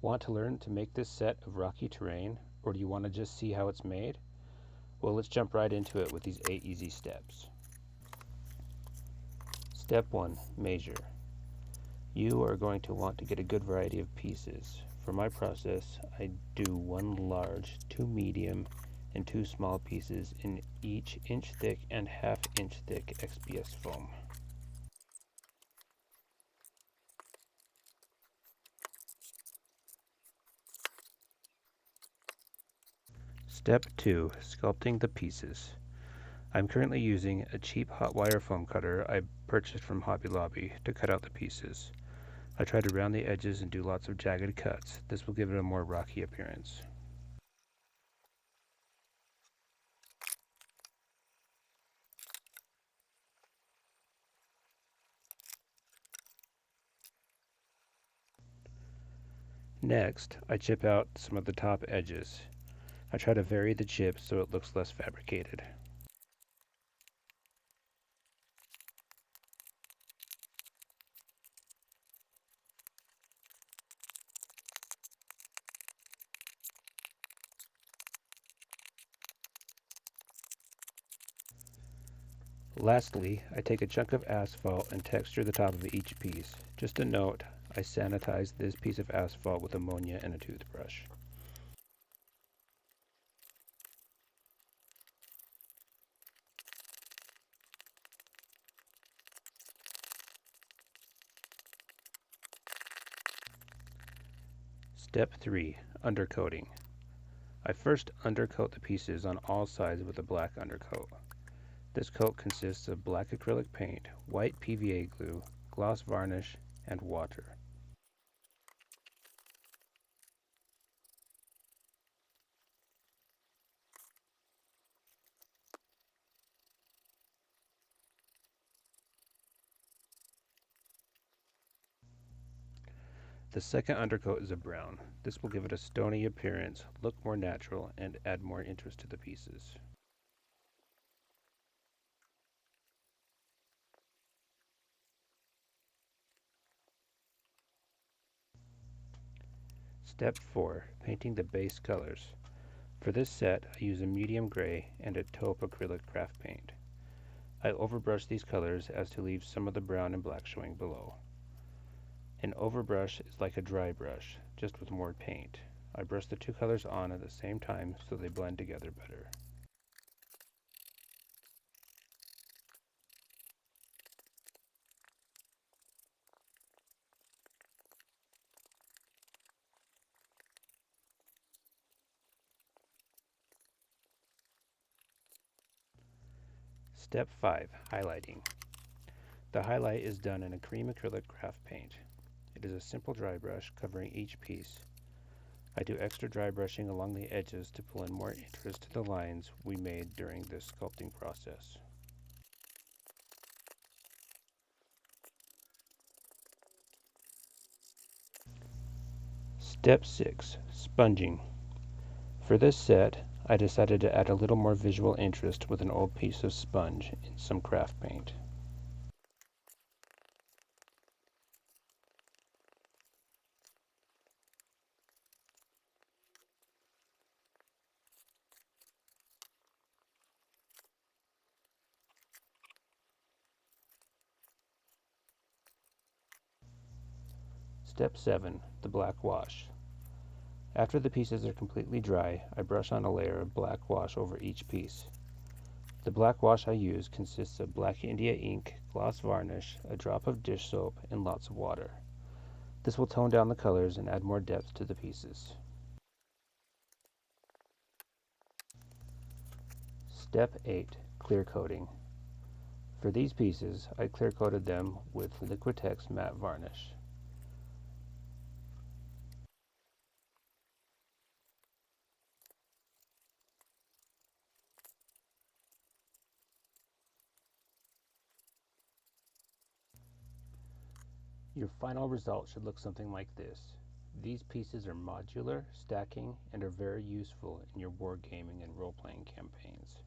Want to learn to make this set of rocky terrain, or do you want to just see how it's made? Well, let's jump right into it with these 8 easy steps. Step 1. Measure. You are going to want to get a good variety of pieces. For my process, I do 1 large, 2 medium, and 2 small pieces in each inch thick and half-inch thick XPS foam. Step 2. Sculpting the pieces. I'm currently using a cheap HOTWIRE foam cutter I purchased from Hobby Lobby to cut out the pieces. I try to round the edges and do lots of jagged cuts. This will give it a more rocky appearance. Next, I chip out some of the top edges. I try to vary the chip so it looks less fabricated. Lastly, I take a chunk of asphalt and texture the top of each piece. Just a note, I sanitize this piece of asphalt with ammonia and a toothbrush. Step 3. Undercoating. I first undercoat the pieces on all sides with a black undercoat. This coat consists of black acrylic paint, white PVA glue, gloss varnish, and water. The second undercoat is a brown. This will give it a stony appearance, look more natural, and add more interest to the pieces. Step 4. Painting the base colors. For this set, I use a medium gray and a taupe acrylic craft paint. I overbrush these colors as to leave some of the brown and black showing below. An overbrush is like a dry brush, just with more paint. I brush the 2 colors on at the same time so they blend together better. Step 5. Highlighting. The highlight is done in a cream acrylic craft paint. It is a simple dry brush covering each piece. I do extra dry brushing along the edges to pull in more interest to the lines we made during this sculpting process. Step 6. Sponging. For this set, I decided to add a little more visual interest with an old piece of sponge in some craft paint. Step 7. The black wash. After the pieces are completely dry, I brush on a layer of black wash over each piece. The black wash I use consists of black India ink, gloss varnish, a drop of dish soap, and lots of water. This will tone down the colors and add more depth to the pieces. Step 8. Clear coating. For these pieces, I clear coated them with Liquitex matte varnish. Your final result should look something like this. These pieces are modular, stacking, and are very useful in your wargaming and role-playing campaigns.